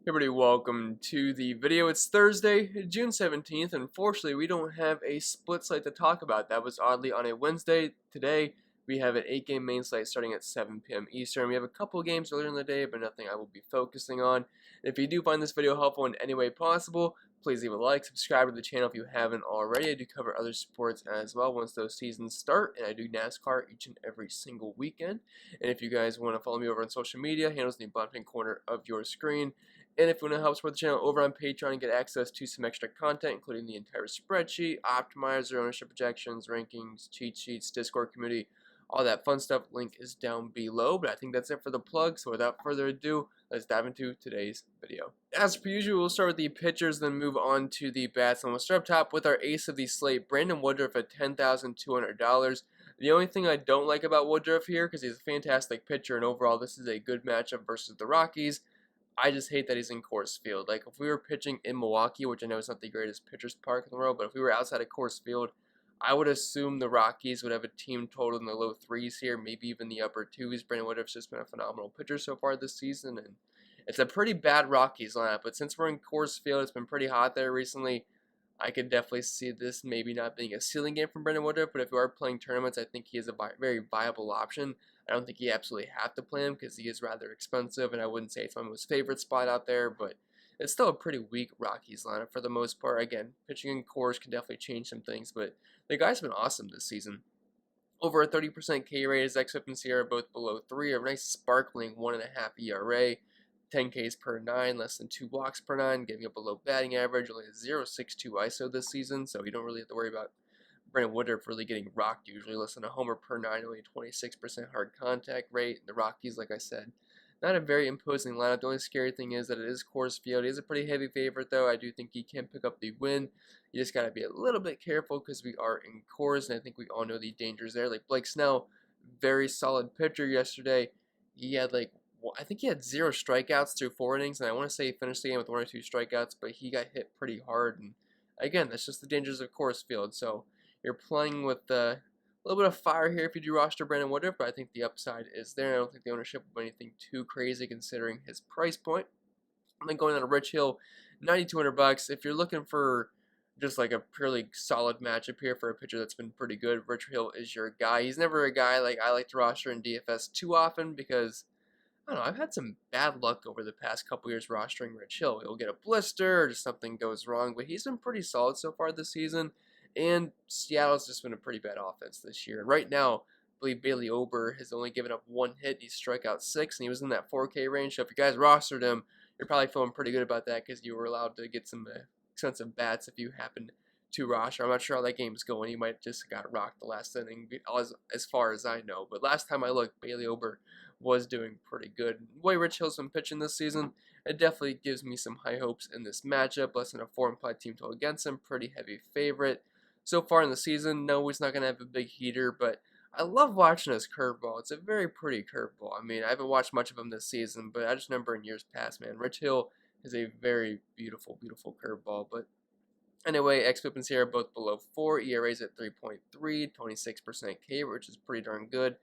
Hey everybody, welcome to the video. It's Thursday, June 17th. Unfortunately, we don't have a split slate to talk about. That was oddly on a Wednesday. Today, we have an 8-game main slate starting at 7 p.m. Eastern. We have a couple games earlier in the day, but nothing I will be focusing on. If you do find this video helpful in any way possible, please leave a like, subscribe to the channel if you haven't already. I do cover other sports as well once those seasons start, and I do NASCAR each and every single weekend. And if you guys want to follow me over on social media, handles in the bottom corner of your screen. And if you want to help support the channel over on Patreon and get access to some extra content, including the entire spreadsheet, optimizer, ownership projections, rankings, cheat sheets, Discord community, all that fun stuff, link is down below. But I think that's it for the plug. So without further ado, let's dive into today's video. As per usual, we'll start with the pitchers, then move on to the bats. And we'll start up top with our ace of the slate, Brandon Woodruff at $10,200. The only thing I don't like about Woodruff here, because he's a fantastic pitcher, and overall this is a good matchup versus the Rockies, I just hate that he's in Coors Field. Like, if we were pitching in Milwaukee, which I know is not the greatest pitcher's park in the world, but if we were outside of Coors Field, I would assume the Rockies would have a team total in the low threes here, maybe even the upper twos. Brandon Woodruff's just been a phenomenal pitcher so far this season, and it's a pretty bad Rockies lineup. But since we're in Coors Field, it's been pretty hot there recently. I could definitely see this maybe not being a ceiling game from Brandon Woodruff, but if you are playing tournaments, I think he is a very viable option. I don't think you absolutely have to play him because he is rather expensive, and I wouldn't say it's my most favorite spot out there, but it's still a pretty weak Rockies lineup for the most part. Again, pitching in Coors can definitely change some things, but the guy's been awesome this season. Over a 30% K rate, his xFIP and Sierra both below 3, a nice sparkling 1.5 ERA. 10 Ks per 9, less than 2 walks per 9, giving up a low batting average, only a 0.62 ISO this season, so you don't really have to worry about Brandon Woodruff really getting rocked usually, less than a homer per 9, only a 26% hard contact rate. The Rockies, like I said, not a very imposing lineup. The only scary thing is that it is Coors Field. He is a pretty heavy favorite, though. I do think he can pick up the win. You just got to be a little bit careful because we are in Coors, and I think we all know the dangers there. Like Blake Snell, very solid pitcher yesterday. He had I think he had 0 strikeouts through 4 innings, and I want to say he finished the game with 1 or 2 strikeouts, but he got hit pretty hard. And again, that's just the dangers of Coors Field. So you're playing with a little bit of fire here if you do roster Brandon Woodruff, but I think the upside is there. I don't think the ownership will be anything too crazy considering his price point. And then going on to Rich Hill, $9,200. If you're looking for just like a purely solid matchup here for a pitcher that's been pretty good, Rich Hill is your guy. He's never a guy like I like to roster in DFS too often because I don't know, I've had some bad luck over the past couple years rostering Rich Hill. He'll get a blister or just something goes wrong, but he's been pretty solid so far this season, and Seattle's just been a pretty bad offense this year. And right now, I believe Bailey Ober has only given up 1 hit. He struck out 6, and he was in that 4K range. So if you guys rostered him, you're probably feeling pretty good about that because you were allowed to get some expensive bats if you happen to roster. I'm not sure how that game's going. He might just got rocked the last inning, as far as I know. But last time I looked, Bailey Ober was doing pretty good. The way Rich Hill's been pitching this season, it definitely gives me some high hopes in this matchup. Less than a 4 implied team total against him. Pretty heavy favorite. So far in the season, no, he's not going to have a big heater, but I love watching his curveball. It's a very pretty curveball. I mean, I haven't watched much of him this season, but I just remember in years past, man, Rich Hill is a very beautiful, beautiful curveball. But anyway, xFIP and Sierra both below 4, ERA's at 3.3, 26% K, which is pretty darn good.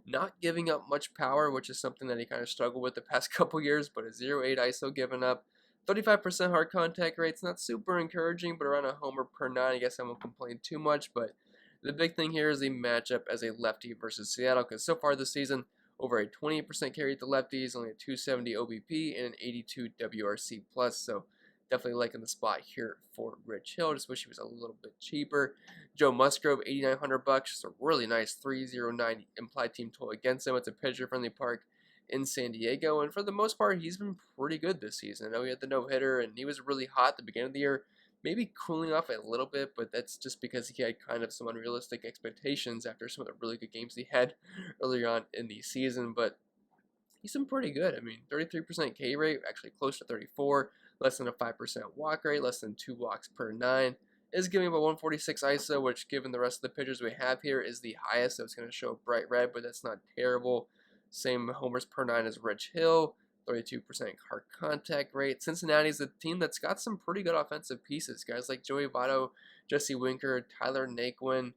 Not giving up much power, which is something that he kind of struggled with the past couple years, but a 0.8 ISO given up. 35% hard contact rate's not super encouraging, but around a homer per 9, I guess I won't complain too much. But the big thing here is the matchup as a lefty versus Seattle, because so far this season, over a 28% carry to lefties, only a 270 OBP, and an 82 WRC+, so definitely liking the spot here for Rich Hill. Just wish he was a little bit cheaper. Joe Musgrove, $8,900. Just a really nice 309 implied team total against him. It's a pitcher-friendly park in San Diego, and for the most part, he's been pretty good this season. I know he had the no-hitter, and he was really hot at the beginning of the year, maybe cooling off a little bit, but that's just because he had kind of some unrealistic expectations after some of the really good games he had earlier on in the season, but he's been pretty good. I mean, 33% K rate, actually close to 34, less than a 5% walk rate, less than 2 walks per 9. Is giving him a 146 ISO, which given the rest of the pitchers we have here is the highest, so it's going to show bright red, but that's not terrible. Same homers per 9 as Rich Hill, 32% hard contact rate. Cincinnati's a team that's got some pretty good offensive pieces. Guys like Joey Votto, Jesse Winker, Tyler Naquin,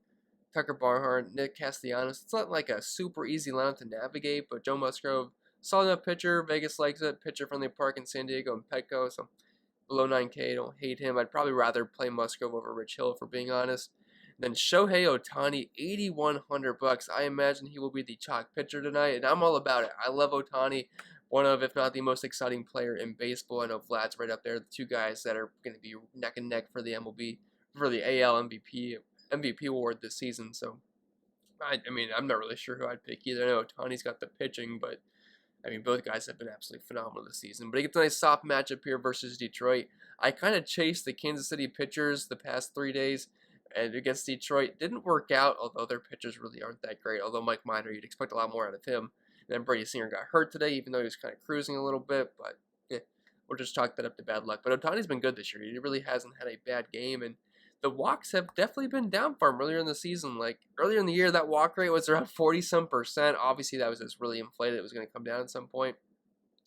Tucker Barnhart, Nick Castellanos. It's not like a super easy lineup to navigate, but Joe Musgrove, solid enough pitcher. Vegas likes it. Pitcher from the park in San Diego and Petco. So below 9K, don't hate him. I'd probably rather play Musgrove over Rich Hill, if we're being honest. Then Shohei Ohtani, 8,100 bucks. I imagine he will be the chalk pitcher tonight, and I'm all about it. I love Ohtani, one of, if not the most exciting player in baseball. I know Vlad's right up there, the two guys that are going to be neck and neck for the MLB, for the AL MVP award this season. So, I mean, I'm not really sure who I'd pick either. I know Ohtani's got the pitching, but I mean, both guys have been absolutely phenomenal this season. But he gets a nice soft matchup here versus Detroit. I kind of chased the Kansas City pitchers the past 3 days, and against Detroit, didn't work out, although their pitchers really aren't that great. Although Mike Minor, you'd expect a lot more out of him. And then Brady Singer got hurt today, even though he was kind of cruising a little bit. But we'll just chalk that up to bad luck. But Ohtani's been good this year. He really hasn't had a bad game, and the walks have definitely been down for him earlier in the season. Like earlier in the year, that walk rate was around 40-some%. Obviously, that was just really inflated. It was going to come down at some point.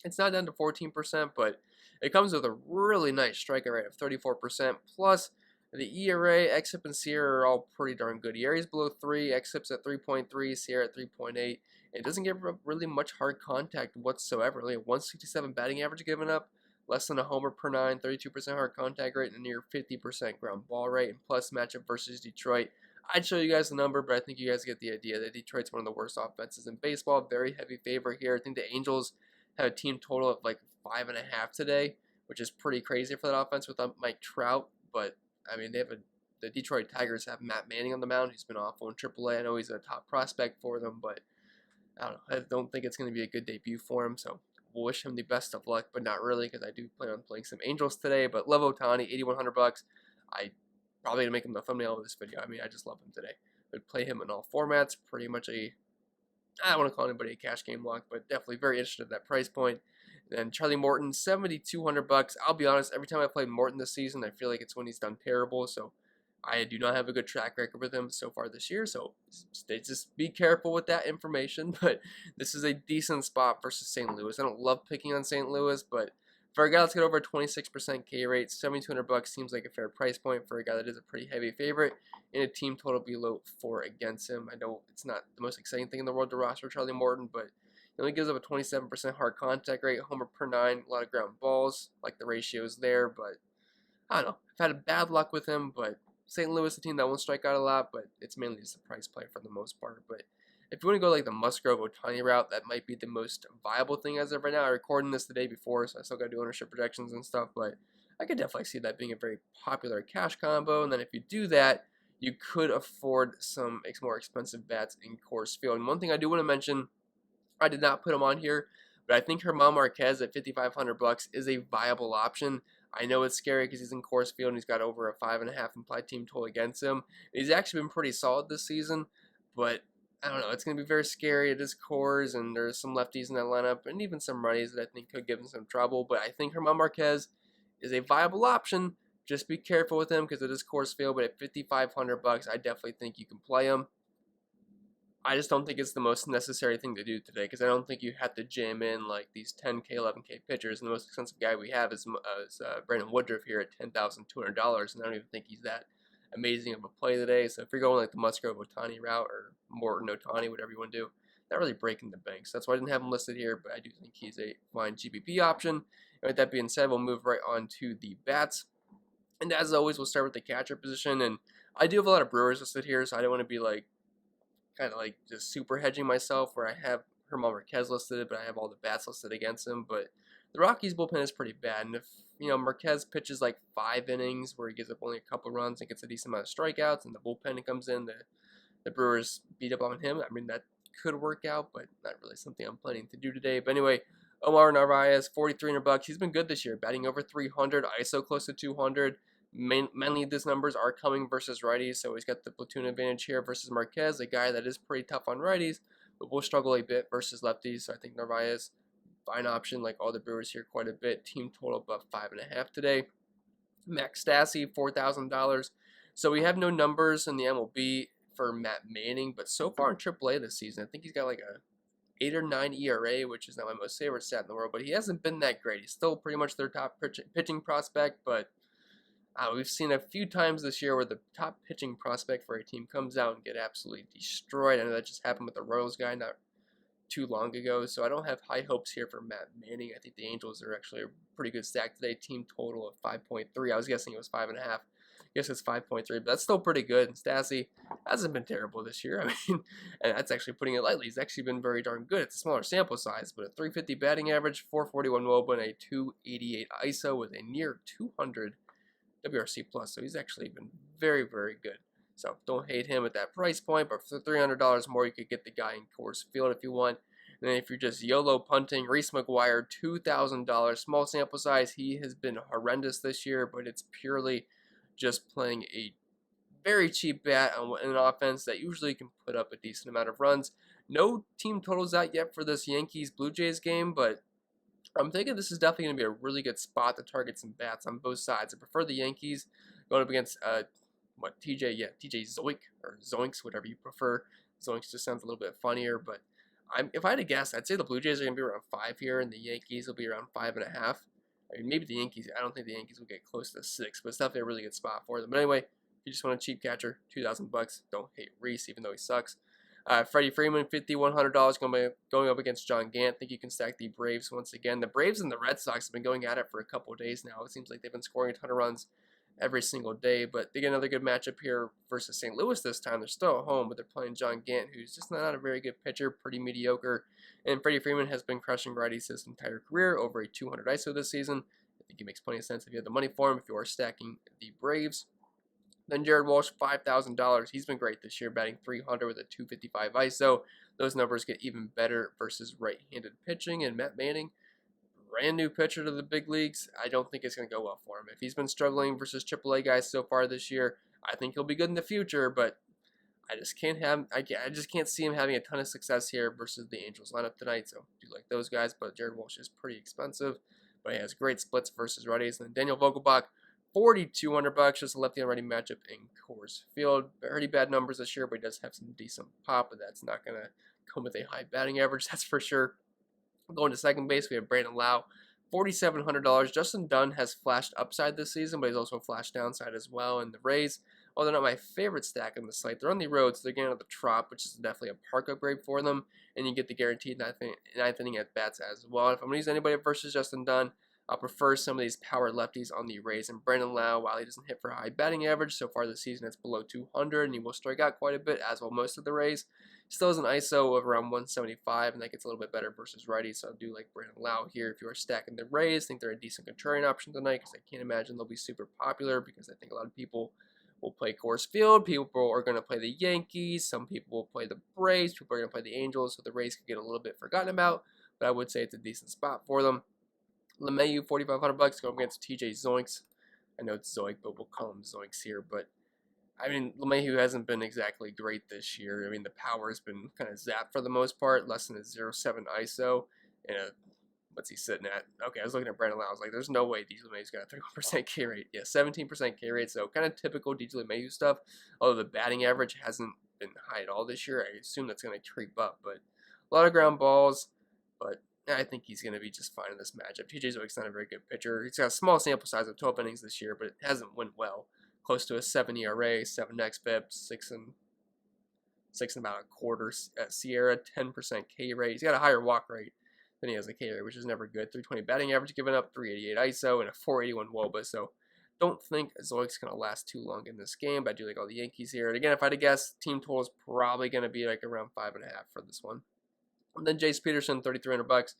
It's not down to 14%, but it comes with a really nice strikeout rate of 34%. Plus, the ERA, xFIP, and SIERA are all pretty darn good. ERA's below 3, xFIP's at 3.3, SIERA at 3.8. It doesn't give really much hard contact whatsoever. Only a 167 batting average given up, less than a homer per 9, 32% hard contact rate, and near 50% ground ball rate. And plus matchup versus Detroit. I'd show you guys the number, but I think you guys get the idea that Detroit's one of the worst offenses in baseball. Very heavy favorite here. I think the Angels have a team total of like 5.5 today, which is pretty crazy for that offense without Mike Trout. But I mean, the Detroit Tigers have Matt Manning on the mound. He's been awful in AAA. I know he's a top prospect for them, but I don't know. I don't think it's going to be a good debut for him. So we'll wish him the best of luck, but not really, because I do plan on playing some Angels today. But love Ohtani, 8,100 bucks. I probably gonna make him the thumbnail of this video. I mean, I just love him today. Would play him in all formats. Pretty much I don't want to call anybody a cash game lock, but definitely very interested at that price point. Then Charlie Morton, 7,200 bucks. I'll be honest, every time I played Morton this season, I feel like it's when he's done terrible. So I do not have a good track record with him so far this year. So just be careful with that information. But this is a decent spot versus St. Louis. I don't love picking on St. Louis, but for a guy that's got over a 26% K rate, 7,200 bucks seems like a fair price point for a guy that is a pretty heavy favorite, and a team total below 4 against him. I know it's not the most exciting thing in the world to roster Charlie Morton, but he only gives up a 27% hard contact rate, homer per 9, a lot of ground balls, like the ratios there. But I don't know. I've had bad luck with him, but St. Louis, a team that won't strike out a lot, but it's mainly just a price play for the most part. But if you want to go like the Musgrove Ohtani route, that might be the most viable thing as of right now. I'm recording this the day before, so I still got to do ownership projections and stuff, but I could definitely see that being a very popular cash combo. And then if you do that, you could afford some more expensive bats in Coors Field. And one thing I do want to mention, I did not put him on here, but I think German Marquez at 5,500 bucks is a viable option. I know it's scary because he's in Coors Field and he's got over a 5.5 implied team total against him. He's actually been pretty solid this season, but I don't know. It's going to be very scary. It is Coors, and there's some lefties in that lineup, and even some righties that I think could give him some trouble. But I think German Marquez is a viable option. Just be careful with him because it is Coors Field. But at 5,500 bucks, I definitely think you can play him. I just don't think it's the most necessary thing to do today, because I don't think you have to jam in like these 10K, 11K pitchers. And the most expensive guy we have is Brandon Woodruff here at $10,200, and I don't even think he's that amazing of a play today. So if you're going like the Musgrove Ohtani route or Morton Ohtani, whatever you want to do, not really breaking the bank. So that's why I didn't have him listed here, but I do think he's a fine GPP option. And with that being said, we'll move right on to the bats. And as always, we'll start with the catcher position. And I do have a lot of Brewers listed here, so I don't want to be like kind of like just super hedging myself where I have German Marquez listed, but I have all the bats listed against him. But the Rockies bullpen is pretty bad, and if Marquez pitches like 5 innings where he gives up only a couple runs and gets a decent amount of strikeouts, and the bullpen comes in, the Brewers beat up on him. I mean, that could work out, but not really something I'm planning to do today. But anyway, Omar Narvaez, 4,300 bucks. He's been good this year, batting over 300, ISO close to 200. Mainly these numbers are coming versus righties, so he's got the platoon advantage here versus Marquez, a guy that is pretty tough on righties, but will struggle a bit versus lefties. So I think Narvaez, fine option, like all the Brewers here quite a bit. Team total above 5.5 today. Max Stassi, $4,000. So we have no numbers in the MLB for Matt Manning, but so far in AAA this season, I think he's got like a 8 or 9 ERA, which is not my most favorite stat in the world, but he hasn't been that great. He's still pretty much their top pitching prospect, but we've seen a few times this year where the top pitching prospect for a team comes out and get absolutely destroyed. I know that just happened with the Royals guy not too long ago, so I don't have high hopes here for Matt Manning. I think the Angels are actually a pretty good stack today. Team total of 5.3. I was guessing it was 5.5. I guess it's 5.3, but that's still pretty good. And Stassi hasn't been terrible this year. I mean, and that's actually putting it lightly. He's actually been very darn good. It's a smaller sample size, but a 350 batting average, 441 WOBA, and a 288 ISO with a near 200 WRC plus. So he's actually been very, very good. So don't hate him at that price point, but for $300 more, you could get the guy in Coors Field if you want. And then if you're just YOLO punting, Reese McGuire, $2,000, small sample size. He has been horrendous this year, but it's purely just playing a very cheap bat on an offense that usually can put up a decent amount of runs. No team totals out yet for this Yankees-Blue Jays game, but I'm thinking this is definitely going to be a really good spot to target some bats on both sides. I prefer the Yankees going up against TJ Zoink or Zoinks, whatever you prefer. Zoinks just sounds a little bit funnier, but if I had to guess, I'd say the Blue Jays are going to be around 5 here, and the Yankees will be around 5.5. I mean, maybe the Yankees, I don't think the Yankees will get close to 6, but it's definitely a really good spot for them. But anyway, if you just want a cheap catcher, $2,000, don't hate Reese, even though he sucks. Freddie Freeman, $5,100 going up against John Gant. I think you can stack the Braves once again. The Braves and the Red Sox have been going at it for a couple of days now. It seems like they've been scoring a ton of runs every single day, but they get another good matchup here versus St. Louis this time. They're still at home, but they're playing John Gant, who's just not a very good pitcher, pretty mediocre. And Freddie Freeman has been crushing righties his entire career, over a 200 ISO this season. I think it makes plenty of sense if you have the money for him, if you are stacking the Braves. Then Jared Walsh, $5,000. He's been great this year, batting .300 with a 255 ISO. Those numbers get even better versus right-handed pitching. And Matt Manning, brand new pitcher to the big leagues. I don't think it's going to go well for him. If he's been struggling versus AAA guys so far this year, I think he'll be good in the future. But I just can't see him having a ton of success here versus the Angels lineup tonight. So I do like those guys, but Jared Walsh is pretty expensive. But he has great splits versus righties. And then Daniel Vogelbach, $4,200, just a lefty and righty matchup in Coors Field. Pretty bad numbers this year, but he does have some decent pop, but that's not going to come with a high batting average, that's for sure. Going to second base, we have Brandon Lau, $4,700. Justin Dunn has flashed upside this season, but he's also flashed downside as well. And the Rays, while they're not my favorite stack on the slate, they're on the road, so they're getting out of the Trop, which is definitely a park upgrade for them. And you get the guaranteed ninth inning at bats as well. If I'm going to use anybody versus Justin Dunn, I'll prefer some of these power lefties on the Rays. And Brandon Lau, while he doesn't hit for a high batting average, so far this season it's below 200, and he will strike out quite a bit, as will most of the Rays. Still has an ISO of around 175, and that gets a little bit better versus righties, so I do like Brandon Lau here. If you are stacking the Rays, I think they're a decent contrarian option tonight, because I can't imagine they'll be super popular, because I think a lot of people will play Coors Field. People are going to play the Yankees. Some people will play the Braves. People are going to play the Angels, so the Rays could get a little bit forgotten about, but I would say it's a decent spot for them. LeMahieu, $4,500 going against TJ Zoinks. I know it's Zoink, but we'll call him Zoinks here. But, I mean, LeMahieu hasn't been exactly great this year. I mean, the power has been kind of zapped for the most part, less than a 0.7 ISO. And what's he sitting at? Okay, I was looking at Brandon Lau. I was like, there's no way DJ LeMahieu's got a 31% K rate. Yeah, 17% K rate, so kind of typical DJ LeMahieu stuff. Although the batting average hasn't been high at all this year, I assume that's going to creep up. But a lot of ground balls, but I think he's going to be just fine in this matchup. TJ Zoink's not a very good pitcher. He's got a small sample size of 12 innings this year, but it hasn't went well. Close to a 7 ERA, 7 xFIP, 6 and about a quarter Sierra, 10% K rate. He's got a higher walk rate than he has a K rate, which is never good. 320 batting average given up, 388 ISO, and a 481 WOBA. So don't think Zoink's going to last too long in this game, but I do like all the Yankees here. And again, if I had to guess, team total is probably going to be like around 5.5 for this one. And then Jace Peterson, $3,300.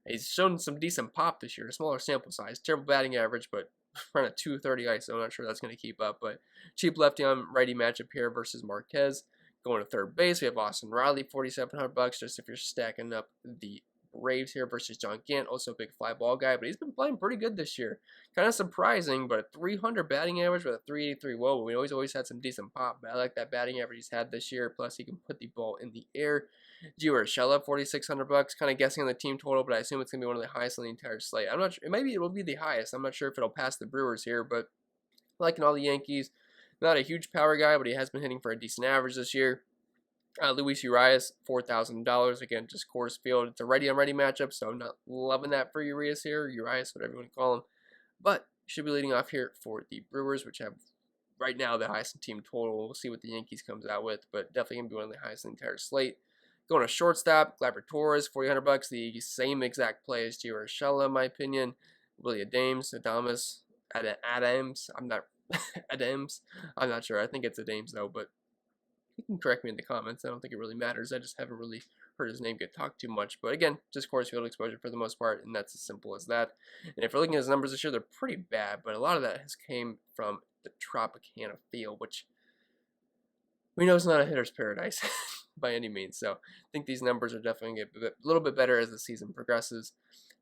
He's shown some decent pop this year, a smaller sample size. Terrible batting average, but around a 230 ISO. I'm not sure that's going to keep up. But cheap lefty on righty matchup here versus Marquez. Going to third base, we have Austin Riley, $4,700. Just if you're stacking up the Braves here versus John Gant, also a big fly ball guy, but he's been playing pretty good this year. Kind of surprising, but a 300 batting average with a 383 WOBA. We always had some decent pop, but I like that batting average he's had this year. Plus, he can put the ball in the air. Gio Urshela, $4,600. Kind of guessing on the team total, but I assume it's gonna be one of the highest on the entire slate. I'm not sure. Maybe it will be the highest. I'm not sure if it'll pass the Brewers here, but liking all the Yankees. Not a huge power guy, but he has been hitting for a decent average this year. Luis Urias, $4,000. Again, just Coors Field. It's a righty-on-righty matchup, so I'm not loving that for Urias here. Urias, whatever you want to call him. But should be leading off here for the Brewers, which have right now the highest in team total. We'll see what the Yankees comes out with, but definitely going to be one of the highest in the entire slate. Going to shortstop, Gleyber Torres, $4,000. The same exact play as Gio Urshela, in my opinion. Willie Adams. I'm not Adams. I'm not sure. I think it's Adams though, but you can correct me in the comments. I don't think it really matters. I just haven't really heard his name get talked too much. But again, just course field exposure for the most part, and that's as simple as that. And if we're looking at his numbers this year, they're pretty bad, but a lot of that has came from the Tropicana field, which we know is not a hitter's paradise by any means. So I think these numbers are definitely going to get a little bit better as the season progresses.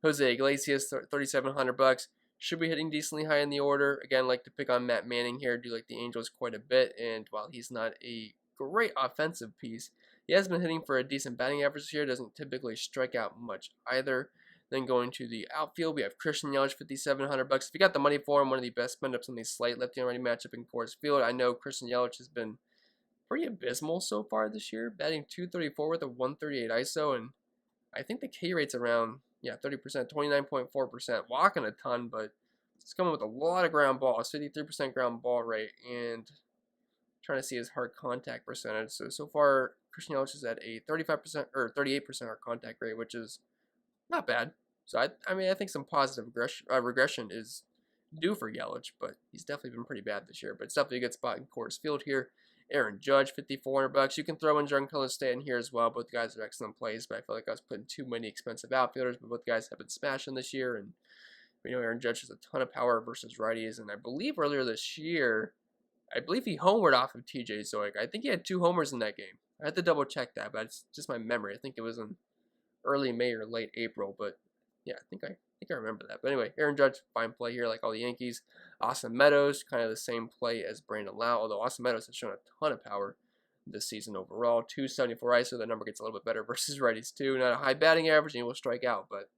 Jose Iglesias, $3,700. Should be hitting decently high in the order. Again, like to pick on Matt Manning here. Do like the Angels quite a bit, and while he's not a great offensive piece, he has been hitting for a decent batting average this year. Doesn't typically strike out much either. Then going to the outfield, we have Christian Yelich, $5,700. If you got the money for him, one of the best spend-ups on the slate. Lefty-righty matchup in Coors Field. I know Christian Yelich has been pretty abysmal so far this year, batting .234 with a 138 ISO, and I think the K rate's around 30%, 29.4%, walking a ton, but it's coming with a lot of ground balls, 53% ground ball rate, and trying to see his hard contact percentage. So far, Christian Yelich is at a 35% or 38% hard contact rate, which is not bad. So I mean, I think some positive regression is due for Yelich, but he's definitely been pretty bad this year. But it's definitely a good spot in Coors Field here. Aaron Judge, $5,400. You can throw in Giancarlo Stanton here as well. Both guys are excellent plays, but I feel like I was putting too many expensive outfielders. But both guys have been smashing this year, and we know Aaron Judge has a ton of power versus righties. And I believe earlier this year, he homered off of TJ Zoic. I think he had 2 homers in that game. I had to double check that, but it's just my memory. I think it was in early May or late April, but yeah, I think I remember that. But anyway, Aaron Judge, fine play here, like all the Yankees. Austin Meadows, kind of the same play as Brandon Lau, although Austin Meadows has shown a ton of power this season overall. 274 ISO, that number gets a little bit better versus righties too. Not a high batting average, and he will strike out, but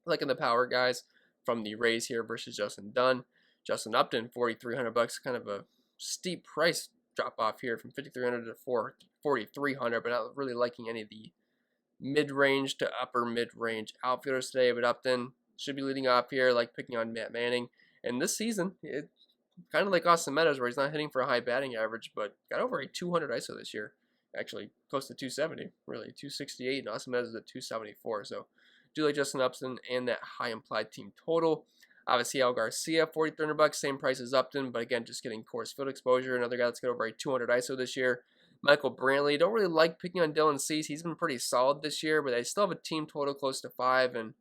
liking the power guys from the Rays here versus Justin Dunn. Justin Upton, $4,300, kind of a steep price drop off here from $5,300 to $4,300, but not really liking any of the mid-range to upper mid-range outfielders today. But Upton should be leading off here, like picking on Matt Manning. And this season, it's kind of like Austin Meadows, where he's not hitting for a high batting average, but got over a 200 ISO this year. Actually, close to 270, really, 268, and Austin Meadows is at 274. So do like Justin Upton and that high implied team total. Obviously, Al Garcia, $4,300, same price as Upton, but again, just getting Coors Field exposure. Another guy that's got over a 200 ISO this year. Michael Brantley, don't really like picking on Dylan Cease. He's been pretty solid this year, but they still have a team total close to 5, and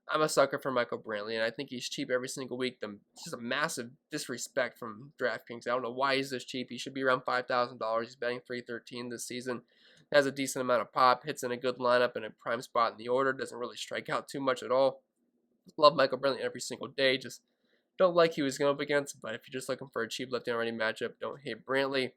I'm a sucker for Michael Brantley, and I think he's cheap every single week. It's just a massive disrespect from DraftKings. I don't know why he's this cheap. He should be around $5,000. He's batting .313 this season. Has a decent amount of pop, hits in a good lineup and a prime spot in the order. Doesn't really strike out too much at all. Love Michael Brantley every single day. Just don't like who he's going up against, but if you're just looking for a cheap left-hand-righty matchup, don't hate Brantley.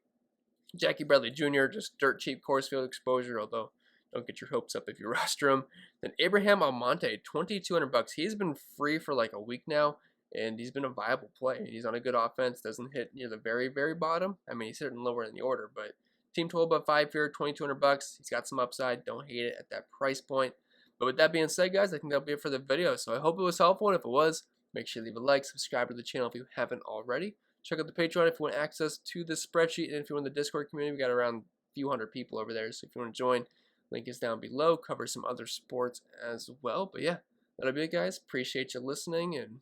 Jackie Bradley Jr., just dirt cheap Coors Field exposure, although don't get your hopes up if you roster him. Then Abraham Almonte, $2,200. He's been free for like a week now, and he's been a viable play. He's on a good offense, doesn't hit near the very, very bottom. I mean, he's hitting lower in the order, but team total above 5 here, $2,200. He's got some upside. Don't hate it at that price point. But with that being said, guys, I think that'll be it for the video. So I hope it was helpful, and if it was, make sure you leave a like, subscribe to the channel if you haven't already. Check out the Patreon if you want access to the spreadsheet, and if you want the Discord community, we got around a few hundred people over there. So if you want to join, link is down below. Cover some other sports as well. But yeah, that'll be it, guys. Appreciate you listening, and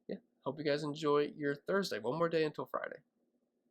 yeah, hope you guys enjoy your Thursday. One more day until Friday.